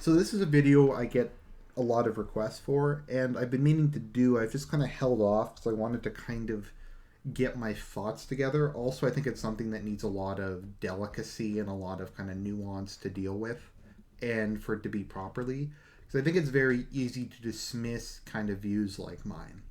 So this is a video I get a lot of requests for, and I've been meaning to do. I've just kind of held off because I wanted to kind of get my thoughts together. Also, I think it's something that needs a lot of delicacy and a lot of kind of nuance to deal with, and for it to be properly. Because I think it's very easy to dismiss kind of views like mine.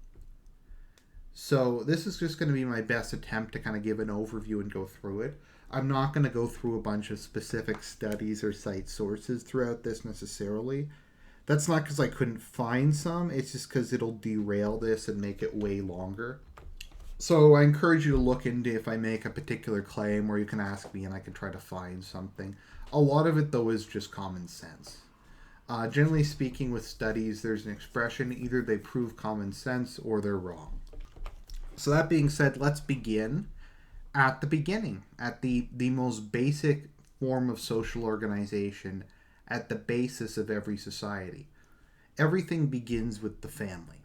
So this is just going to be my best attempt to kind of give an overview and go through it. I'm not going to go through a bunch of specific studies or cite sources throughout this necessarily. That's not because I couldn't find some, it's just because it'll derail this and make it way longer. So I encourage you to look into if I make a particular claim, or you can ask me and I can try to find something. A lot of it, though, is just common sense. Generally speaking, with studies, there's an expression: either they prove common sense or they're wrong. So that being said, let's begin at the beginning, at the most basic form of social organization, at the basis of every society. Everything begins with the family.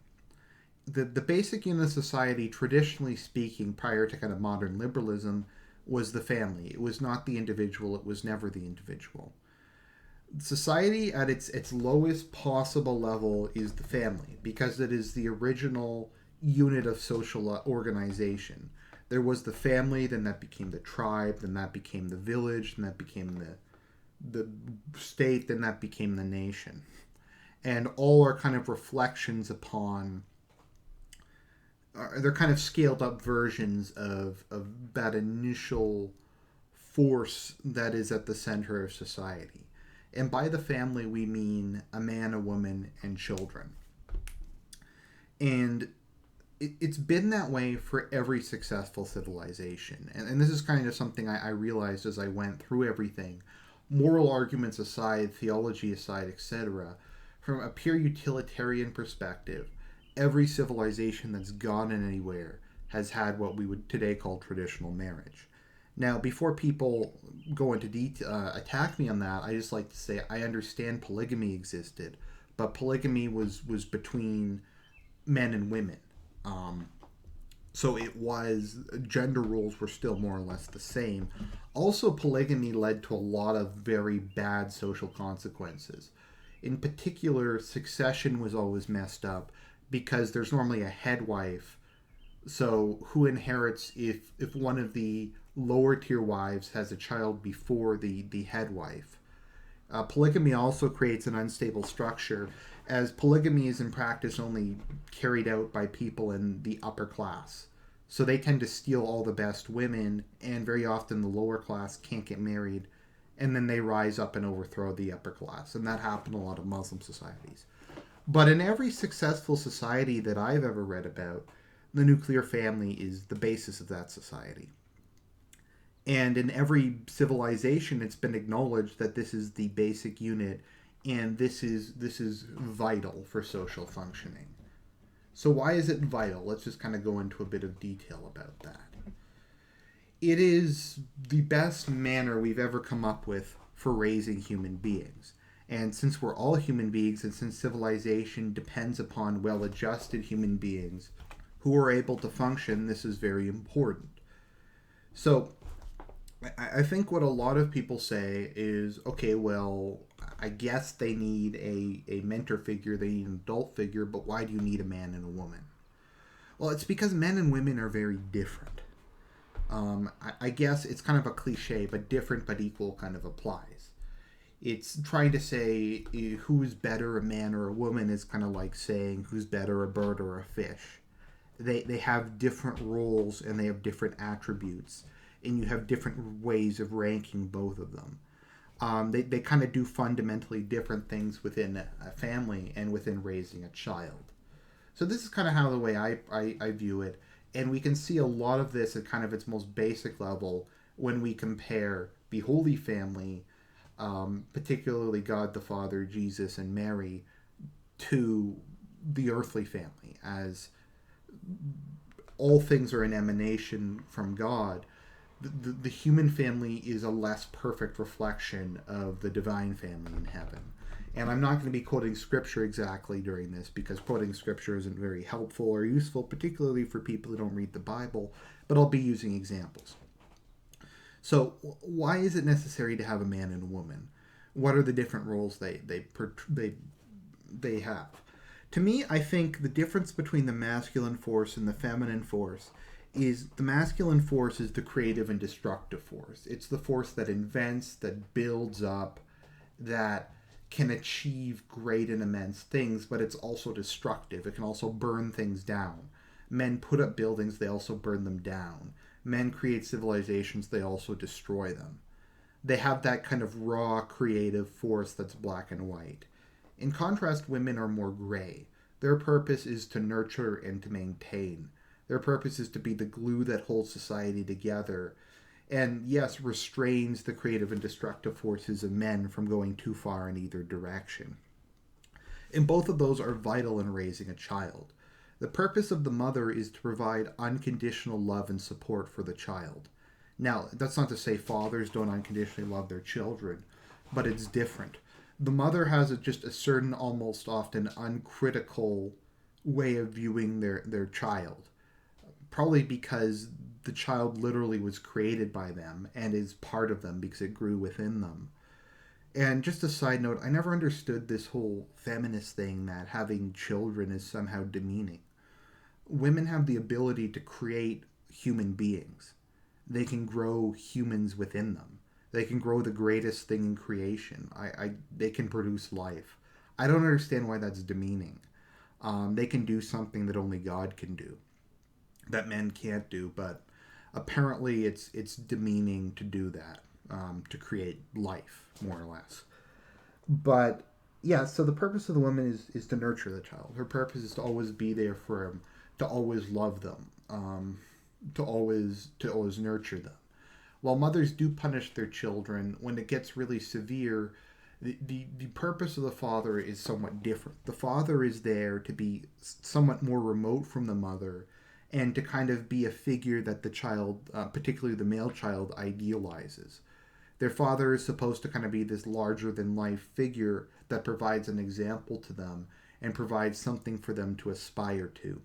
The basic unit of society, traditionally speaking, prior to kind of modern liberalism, was the family. It was not the individual. It was never the individual. Society at its lowest possible level is the family, because it is the original unit of social organization. There was the family, then that became the tribe, then that became the village, then that became the state, then that became the nation. And all are kind of reflections upon, they're kind of scaled up versions of that initial force that is at the center of society. And by the family, we mean a man, a woman, and children. And it's been that way for every successful civilization. And this is kind of something I realized as I went through everything. Moral arguments aside, theology aside, etc., from a pure utilitarian perspective, every civilization that's gone anywhere has had what we would today call traditional marriage. Now, before people go into attack me on that, I just like to say I understand polygamy existed, but polygamy was between men and women. So it was, gender roles were still more or less the same. Also, polygamy led to a lot of very bad social consequences. In particular, succession was always messed up because there's normally a head wife. So who inherits if one of the lower tier wives has a child before the head wife? Polygamy also creates an unstable structure, as polygamy is in practice only carried out by people in the upper class. So they tend to steal all the best women, and very often the lower class can't get married, and then they rise up and overthrow the upper class. And that happened in a lot of Muslim societies. But in every successful society that I've ever read about, the nuclear family is the basis of that society. And in every civilization, it's been acknowledged that this is the basic unit, and this is vital for social functioning. So why is it vital? Let's just kind of go into a bit of detail about that. It is the best manner we've ever come up with for raising human beings. And since we're all human beings, and since civilization depends upon well-adjusted human beings who are able to function, this is very important. So I think what a lot of people say is, okay, well, I guess they need a mentor figure, they need an adult figure, but why do you need a man and a woman? Well, it's because men and women are very different. I guess it's kind of a cliche, but different but equal kind of applies. It's trying to say who's better, a man or a woman, is kind of like saying who's better, a bird or a fish. They have different roles and they have different attributes, and you have different ways of ranking both of them. They kind of do fundamentally different things within a family and within raising a child. So this is kind of how the way I view it. And we can see a lot of this at kind of its most basic level when we compare the Holy Family, particularly God the Father, Jesus, and Mary, to the earthly family, as all things are an emanation from God. The human family is a less perfect reflection of the divine family in heaven. And I'm not going to be quoting scripture exactly during this, because quoting scripture isn't very helpful or useful, particularly for people who don't read the Bible, but I'll be using examples. So why is it necessary to have a man and a woman? What are the different roles they have? To me, I think the difference between the masculine force and the feminine force is the masculine force is the creative and destructive force. It's the force that invents, that builds up, that can achieve great and immense things, but it's also destructive. It can also burn things down. Men put up buildings, they also burn them down. Men create civilizations, they also destroy them. They have that kind of raw creative force that's black and white. In contrast, women are more gray. Their purpose is to nurture and to maintain. Their purpose is to be the glue that holds society together and, yes, restrains the creative and destructive forces of men from going too far in either direction. And both of those are vital in raising a child. The purpose of the mother is to provide unconditional love and support for the child. Now, that's not to say fathers don't unconditionally love their children, but it's different. The mother has just a certain, almost often uncritical way of viewing their child. Probably because the child literally was created by them and is part of them because it grew within them. And just a side note, I never understood this whole feminist thing that having children is somehow demeaning. Women have the ability to create human beings. They can grow humans within them. They can grow the greatest thing in creation. They can produce life. I don't understand why that's demeaning. They can do something that only God can do, that men can't do. But apparently, it's demeaning to do that, to create life, more or less. But yeah, so the purpose of the woman is to nurture the child. Her purpose is to always be there for him, to always love them, to always nurture them. While mothers do punish their children, when it gets really severe, the purpose of the father is somewhat different. The father is there to be somewhat more remote from the mother and to kind of be a figure that the child, particularly the male child, idealizes. Their father is supposed to kind of be this larger than life figure that provides an example to them and provides something for them to aspire to.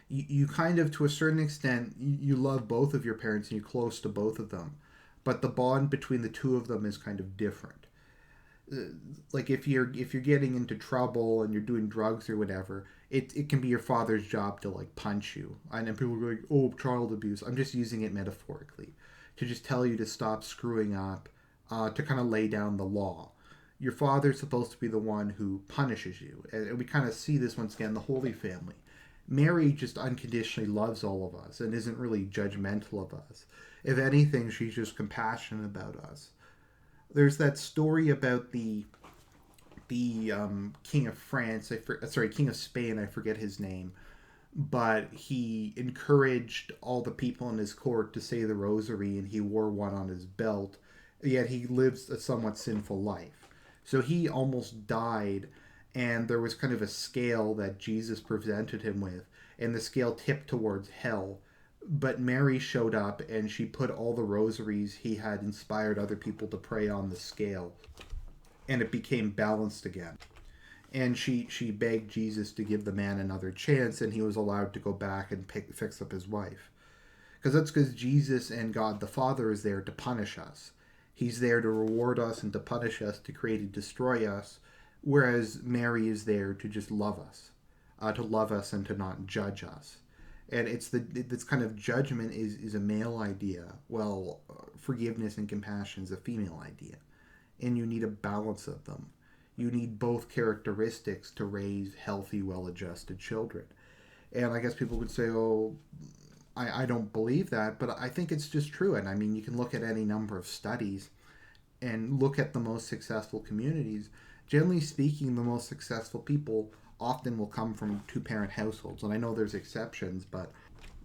You kind of, to a certain extent, you love both of your parents and you're close to both of them, but the bond between the two of them is kind of different. Like if you're getting into trouble and you're doing drugs or whatever, it can be your father's job to like punch you. And then people are like, oh, child abuse. I'm just using it metaphorically to just tell you to stop screwing up, to kind of lay down the law. Your father's supposed to be the one who punishes you, and we kind of see this once again in the Holy Family. Mary just unconditionally loves all of us and isn't really judgmental of us. If anything, she's just compassionate about us. There's that story about the King of France. King of Spain. I forget his name, but he encouraged all the people in his court to say the rosary, and he wore one on his belt. Yet he lives a somewhat sinful life. So he almost died, and there was kind of a scale that Jesus presented him with, and the scale tipped towards hell. But Mary showed up, and she put all the rosaries he had inspired other people to pray on the scale, and it became balanced again. And she begged Jesus to give the man another chance, and he was allowed to go back and fix up his wife. Because Jesus and God the Father is there to punish us. He's there to reward us and to punish us, to create and destroy us, whereas Mary is there to just love us, and to not judge us. And this kind of judgment is a male idea, while forgiveness and compassion is a female idea. And you need a balance of them. You need both characteristics to raise healthy, well-adjusted children. And I guess people would say, oh, I don't believe that, but I think it's just true. And I mean, you can look at any number of studies and look at the most successful communities. Generally speaking, the most successful people often will come from two-parent households. And I know there's exceptions, but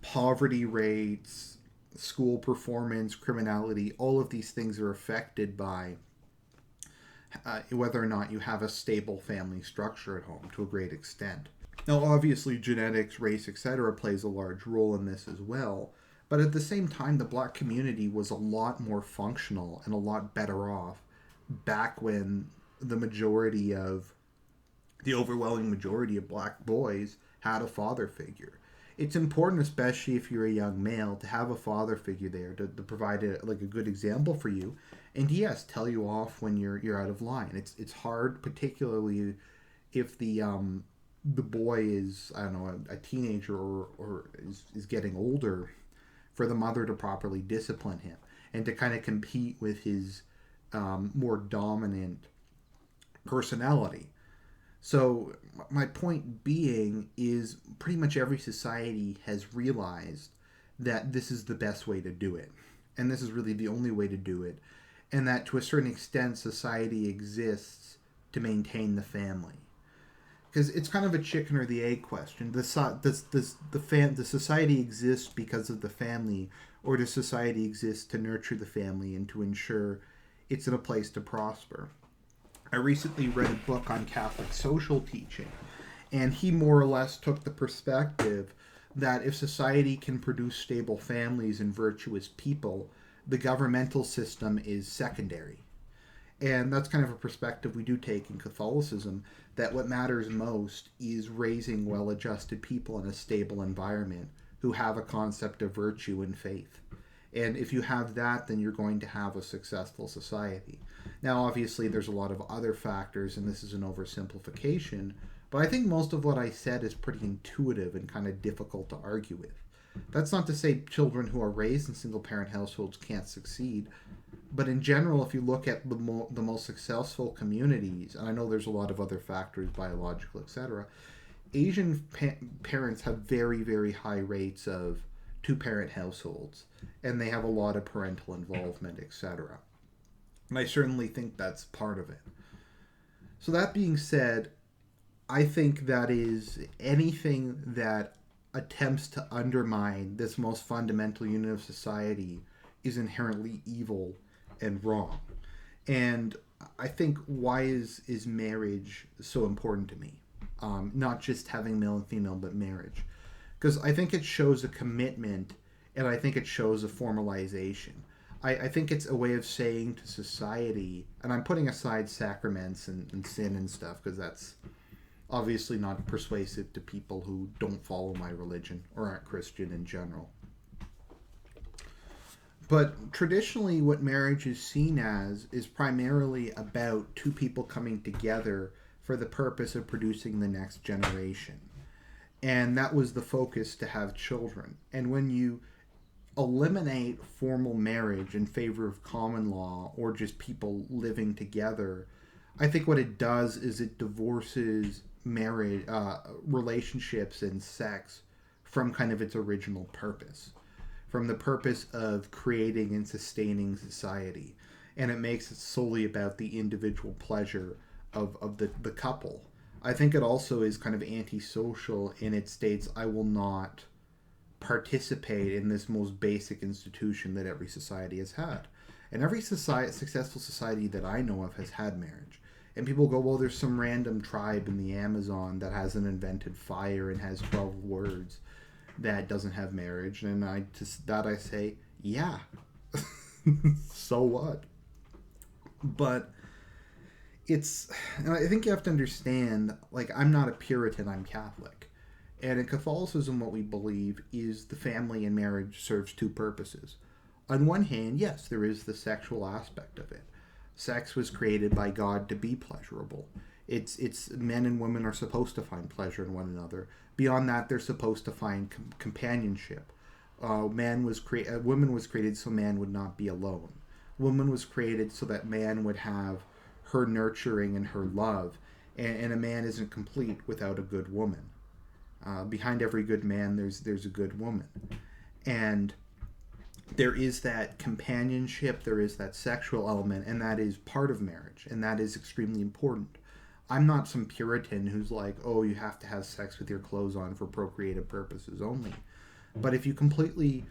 poverty rates, school performance, criminality, all of these things are affected by whether or not you have a stable family structure at home to a great extent. Now, obviously, genetics, race, etc. plays a large role in this as well. But at the same time, the black community was a lot more functional and a lot better off back when the overwhelming majority of black boys had a father figure. It's important, especially if you're a young male, to have a father figure there to provide a good example for you and yes, tell you off when you're out of line. It's hard, particularly if the boy is, I don't know, a teenager, or is getting older, for the mother to properly discipline him and to kind of compete with his more dominant personality. So my point being is pretty much every society has realized that this is the best way to do it. And this is really the only way to do it. And that to a certain extent, society exists to maintain the family. Because it's kind of a chicken or the egg question. Does society exist because of the family, or does society exist to nurture the family and to ensure it's in a place to prosper? I recently read a book on Catholic social teaching, and he more or less took the perspective that if society can produce stable families and virtuous people, the governmental system is secondary. And that's kind of a perspective we do take in Catholicism, that what matters most is raising well adjusted people in a stable environment who have a concept of virtue and faith. And if you have that, then you're going to have a successful society. Now, obviously, there's a lot of other factors, and this is an oversimplification, but I think most of what I said is pretty intuitive and kind of difficult to argue with. That's not to say children who are raised in single parent households can't succeed, but in general, if you look at the most successful communities, and I know there's a lot of other factors, biological, etc., Asian parents have very, very high rates of two-parent households, and they have a lot of parental involvement, etc. And I certainly think that's part of it. So that being said, I think that is anything that attempts to undermine this most fundamental unit of society is inherently evil and wrong. And I think why is marriage so important to me? Not just having male and female, but marriage. Because I think it shows a commitment, and I think it shows a formalization. I think it's a way of saying to society, and I'm putting aside sacraments and sin and stuff, because that's obviously not persuasive to people who don't follow my religion or aren't Christian in general. But traditionally, what marriage is seen as is primarily about two people coming together for the purpose of producing the next generation. And that was the focus, to have children. And when you eliminate formal marriage in favor of common law or just people living together, I think what it does is it divorces marriage, relationships and sex from kind of its original purpose, from the purpose of creating and sustaining society. And it makes it solely about the individual pleasure of the couple. I think it also is kind of antisocial in it states, I will not participate in this most basic institution that every society has had. And every successful society that I know of has had marriage. And people go, well, there's some random tribe in the Amazon that hasn't invented fire and has 12 words that doesn't have marriage. And I say, yeah, so what? But and I think you have to understand, like, I'm not a Puritan, I'm Catholic. And in Catholicism, what we believe is the family and marriage serves two purposes. On one hand, yes, there is the sexual aspect of it. Sex was created by God to be pleasurable. It's men and women are supposed to find pleasure in one another. Beyond that, they're supposed to find companionship. Woman was created so man would not be alone. Woman was created so that man would have her nurturing and her love, and a man isn't complete without a good woman. Behind every good man, there's a good woman, and there is that companionship, there is that sexual element, and that is part of marriage, and that is extremely important. I'm not some Puritan who's like, oh, you have to have sex with your clothes on for procreative purposes only. But if you completely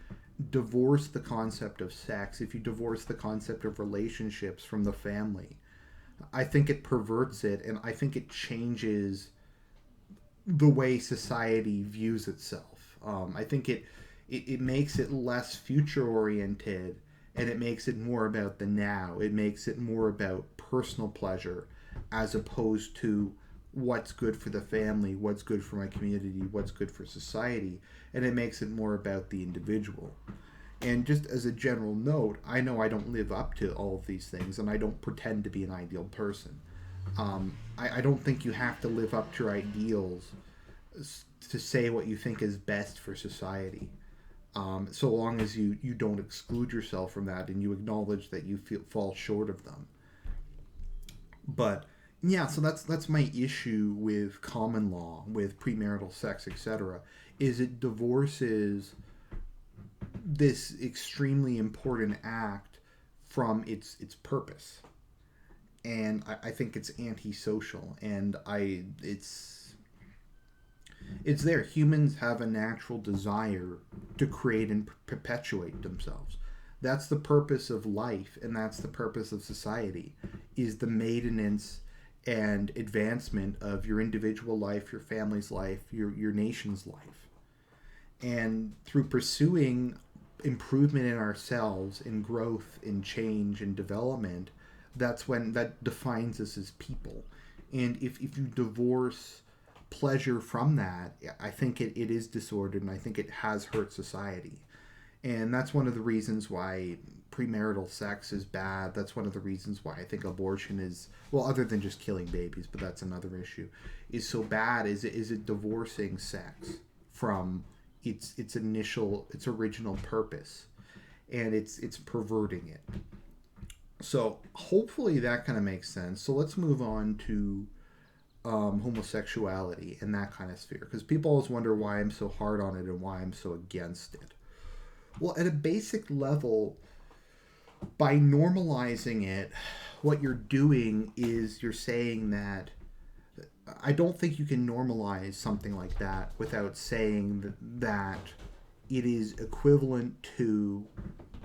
divorce the concept of sex, if you divorce the concept of relationships from the family, I think it perverts it, and I think it changes the way society views itself. I think it makes it less future-oriented, and it makes it more about the now. It makes it more about personal pleasure as opposed to what's good for the family, what's good for my community, what's good for society, and it makes it more about the individual. And just as a general note, I know I don't live up to all of these things, and I don't pretend to be an ideal person. I don't think you have to live up to your ideals to say what you think is best for society. So long as you don't exclude yourself from that and you acknowledge that you fall short of them. But yeah, so that's my issue with common law, with premarital sex, etc. Is it divorces this extremely important act from its purpose, and I think it's antisocial, and it's there. Humans have a natural desire to create and perpetuate themselves. That's the purpose of life, and that's the purpose of society, is the maintenance and advancement of your individual life, your family's life, your nation's life. And through pursuing improvement in ourselves, in growth, in change, in development, that's when that defines us as people. And if you divorce pleasure from that, I think it is disordered, and I think it has hurt society. And that's one of the reasons why premarital sex is bad. That's one of the reasons why I think abortion is, well, other than just killing babies, but that's another issue, is so bad. Is it divorcing sex from its original purpose, and it's perverting it. So hopefully that kind of makes sense. So let's move on to homosexuality and that kind of sphere, because people always wonder why I'm so hard on it and why I'm so against it. Well, at a basic level, by normalizing it, what you're doing is you're saying that I don't think you can normalize something like that without saying that it is equivalent to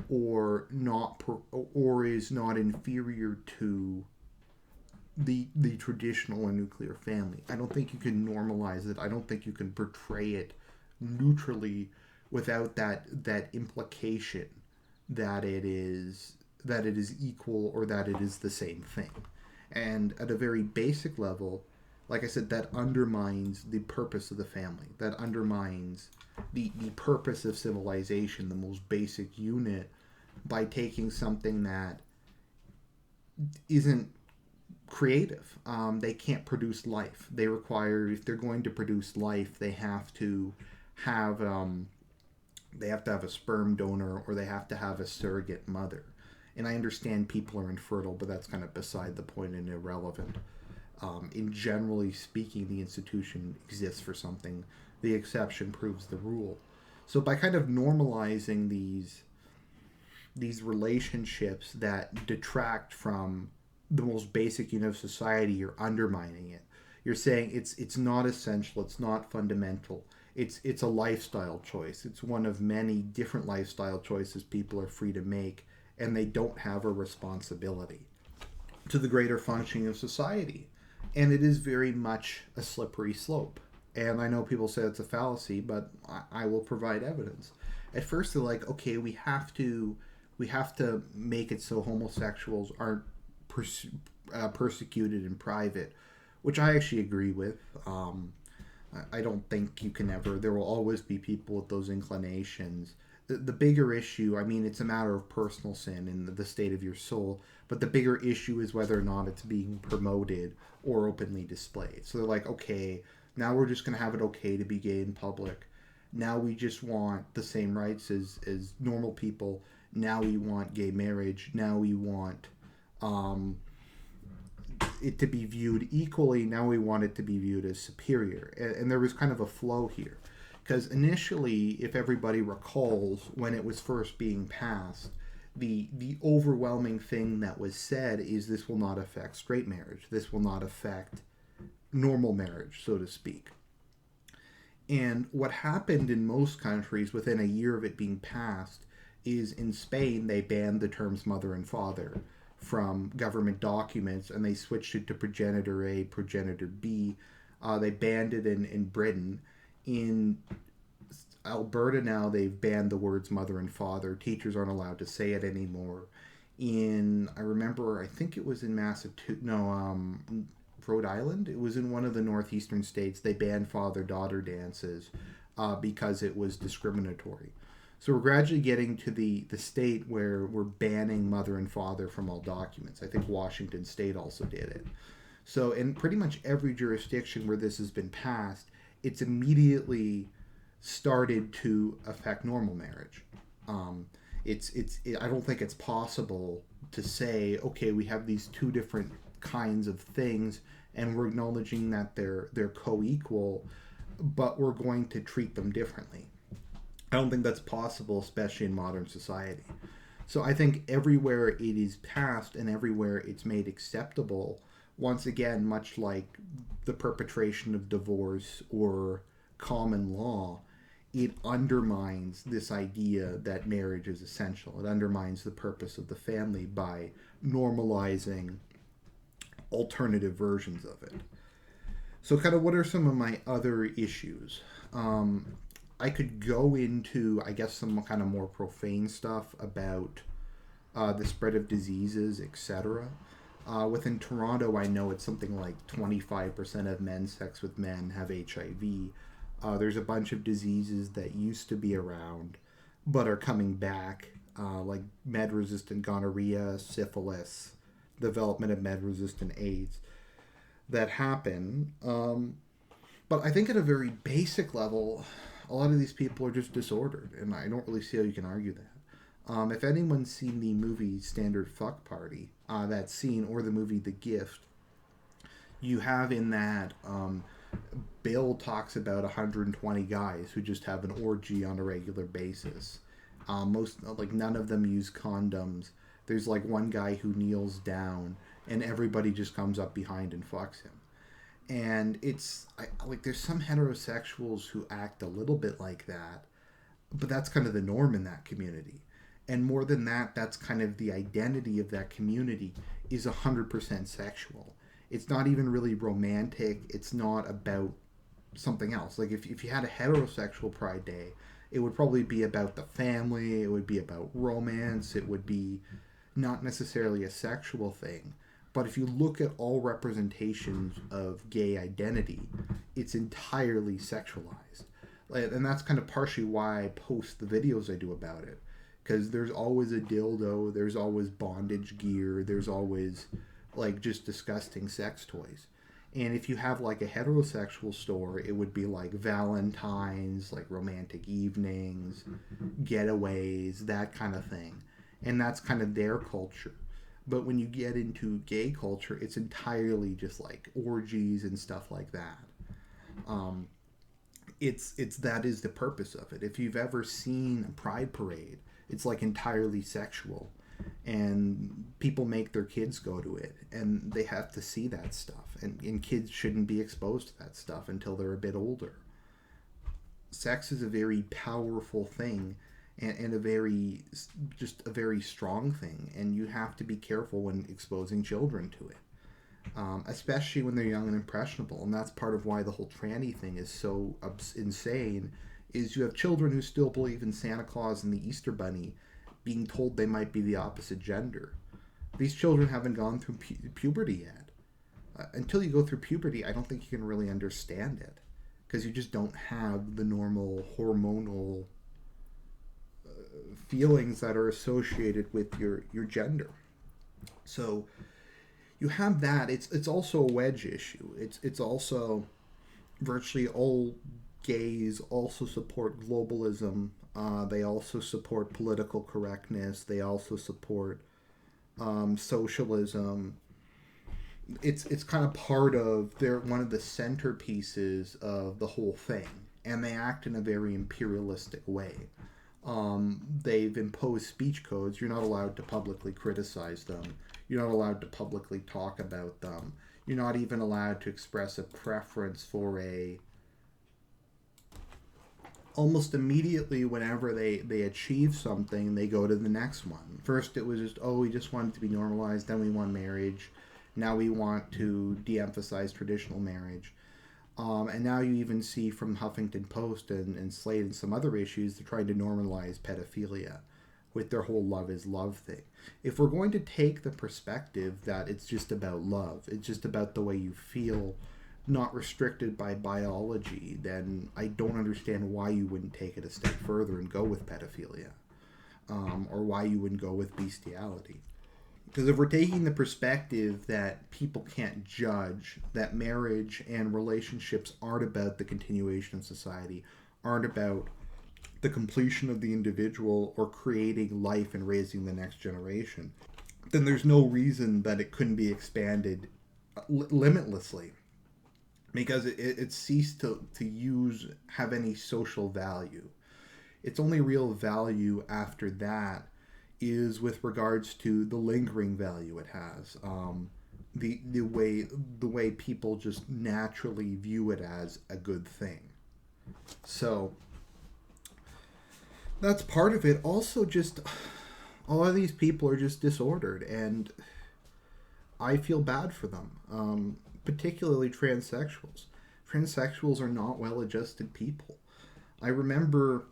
or is not inferior to the traditional and nuclear family. I don't think you can normalize it. I don't think you can portray it neutrally without that implication that it is equal or that it is the same thing. And at a very basic level, like I said, that undermines the purpose of the family. That undermines the purpose of civilization, the most basic unit, by taking something that isn't creative. They can't produce life. They require, if they're going to produce life, have they have to have a sperm donor, or they have to have a surrogate mother. And I understand people are infertile, but that's kind of beside the point and irrelevant. In generally speaking, the institution exists for something. The exception proves the rule. So by kind of normalizing these relationships that detract from the most basic unit of society, you're undermining it. You're saying it's not essential, it's not fundamental. It's a lifestyle choice. It's one of many different lifestyle choices people are free to make, and they don't have a responsibility to the greater functioning of society. And it is very much a slippery slope. And I know people say it's a fallacy, but I will provide evidence. At first, they're like, okay, we have to make it so homosexuals aren't persecuted in private, which I actually agree with. I don't think you can ever. There will always be people with those inclinations. The bigger issue, I mean, it's a matter of personal sin and the state of your soul, but the bigger issue is whether or not it's being promoted or openly displayed. So they're like, okay, now we're just going to have it okay to be gay in public. Now we just want the same rights as normal people. Now we want gay marriage. Now we want it to be viewed equally. Now we want it to be viewed as superior. And there was kind of a flow here. Because initially, if everybody recalls, when it was first being passed, the overwhelming thing that was said is this will not affect straight marriage. This will not affect normal marriage, so to speak. And what happened in most countries within a year of it being passed is in Spain, they banned the terms mother and father from government documents, and they switched it to progenitor A, progenitor B. They banned it in Britain. In Alberta now, they've banned the words mother and father. Teachers aren't allowed to say it anymore. I remember, I think it was in Rhode Island. It was in one of the northeastern states. They banned father-daughter dances because it was discriminatory. So we're gradually getting to the state where we're banning mother and father from all documents. I think Washington State also did it. So in pretty much every jurisdiction where this has been passed, it's immediately started to affect normal marriage. Um, I don't think it's possible to say, okay, we have these two different kinds of things, and we're acknowledging that they're co-equal, but we're going to treat them differently. I don't think that's possible, especially in modern society. So I think everywhere it is passed and everywhere it's made acceptable, once again, much like the perpetration of divorce or common law, it undermines this idea that marriage is essential. It undermines the purpose of the family by normalizing alternative versions of it. So, kind of, what are some of my other issues? I could go into, I guess, some kind of more profane stuff about the spread of diseases, etc. Within Toronto, I know it's something like 25% of men sex with men have HIV. There's a bunch of diseases that used to be around but are coming back, like med-resistant gonorrhea, syphilis, development of med-resistant AIDS that happen. But I think at a very basic level, a lot of these people are just disordered, and I don't really see how you can argue that. If anyone's seen the movie Standard Fuck Party, that scene, or the movie The Gift, you have in that Bill talks about 120 guys who just have an orgy on a regular basis. None of them use condoms. There's like one guy who kneels down, and everybody just comes up behind and fucks him. And there's some heterosexuals who act a little bit like that, but that's kind of the norm in that community. And more than that, that's kind of the identity of that community is 100% sexual. It's not even really romantic. It's not about something else. Like if you had a heterosexual Pride Day, it would probably be about the family. It would be about romance. It would be not necessarily a sexual thing. But if you look at all representations of gay identity, it's entirely sexualized. And that's kind of partially why I post the videos I do about it. Because there's always a dildo, there's always bondage gear, there's always like just disgusting sex toys. And if you have like a heterosexual store, it would be like Valentine's, like romantic evenings, getaways, that kind of thing. And that's kind of their culture. But when you get into gay culture, it's entirely just like orgies and stuff like that. It's that is the purpose of it. If you've ever seen a pride parade, it's like entirely sexual, and people make their kids go to it, and they have to see that stuff, and kids shouldn't be exposed to that stuff until they're a bit older. Sex is a very powerful thing, and a very strong thing, and you have to be careful when exposing children to it, especially when they're young and impressionable. And that's part of why the whole tranny thing is so insane, is you have children who still believe in Santa Claus and the Easter Bunny being told they might be the opposite gender. These children haven't gone through puberty yet. Until you go through puberty, I don't think you can really understand it, because you just don't have the normal hormonal feelings that are associated with your gender. So you have that. It's also a wedge issue. It's also virtually all gays also support globalism. They also support political correctness. They also support socialism. It's kind of part of they're one of the centerpieces of the whole thing, and they act in a very imperialistic way. They've imposed speech codes. You're not allowed to publicly criticize them. You're not allowed to publicly talk about them. You're not even allowed to express a preference for a... Almost immediately, whenever they achieve something, they go to the next one. First, it was just, we just want it to be normalized. Then we want marriage. Now we want to de-emphasize traditional marriage. And now you even see from Huffington Post and Slate and some other issues, they're trying to normalize pedophilia with their whole love is love thing. If we're going to take the perspective that it's just about love, it's just about the way you feel, not restricted by biology, then I don't understand why you wouldn't take it a step further and go with pedophilia, or why you wouldn't go with bestiality. Because if we're taking the perspective that people can't judge, that marriage and relationships aren't about the continuation of society, aren't about the completion of the individual or creating life and raising the next generation, then there's no reason that it couldn't be expanded limitlessly, because it ceased to have any social value. Its only real value after that is with regards to the lingering value it has. The way people just naturally view it as a good thing. So that's part of it. Also, just a lot of these people are just disordered, and I feel bad for them. Particularly transsexuals. Transsexuals are not well-adjusted people. I remember,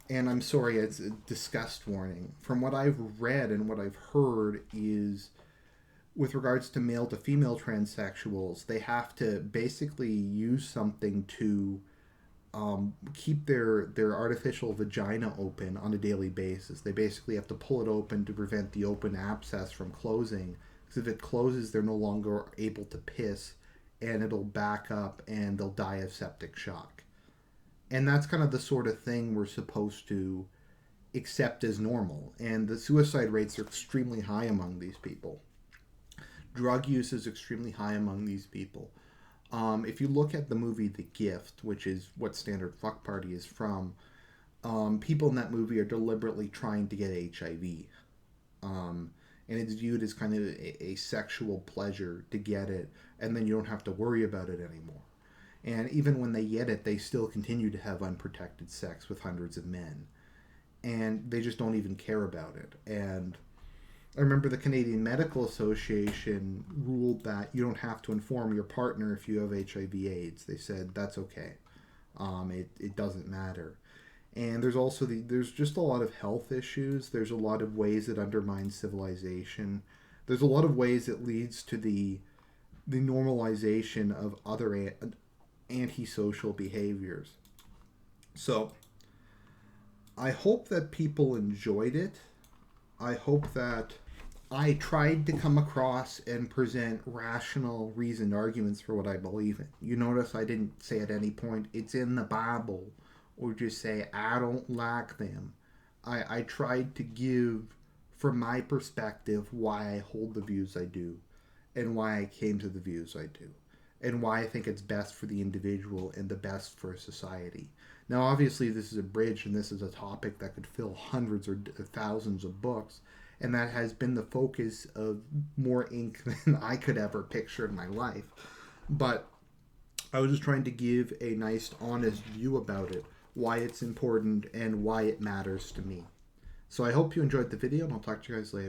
and I'm sorry, it's a disgust warning. From what I've read and what I've heard is, with regards to male to female transsexuals, they have to basically use something to keep their artificial vagina open on a daily basis. They basically have to pull it open to prevent the open abscess from closing. Because if it closes, they're no longer able to piss, and it'll back up, and they'll die of septic shock. And that's kind of the sort of thing we're supposed to accept as normal. And the suicide rates are extremely high among these people. Drug use is extremely high among these people. If you look at the movie The Gift, which is what Standard Fuck Party is from, people in that movie are deliberately trying to get HIV. And it's viewed as kind of a sexual pleasure to get it, and then you don't have to worry about it anymore. And even when they get it, they still continue to have unprotected sex with hundreds of men. And they just don't even care about it. And I remember the Canadian Medical Association ruled that you don't have to inform your partner if you have HIV/AIDS. They said that's okay. It doesn't matter. And there's also there's just a lot of health issues. There's a lot of ways it undermines civilization. There's a lot of ways it leads to the normalization of other antisocial behaviors. So I hope that people enjoyed it. I hope that I tried to come across and present rational, reasoned arguments for what I believe in. You notice I didn't say at any point, it's in the Bible, or just say, I don't like them. I tried to give, from my perspective, why I hold the views I do, and why I came to the views I do, and why I think it's best for the individual and the best for society. Now, obviously, this is a bridge, and this is a topic that could fill hundreds or thousands of books, and that has been the focus of more ink than I could ever picture in my life. But I was just trying to give a nice, honest view about it, why it's important, and why it matters to me. So I hope you enjoyed the video, and I'll talk to you guys later.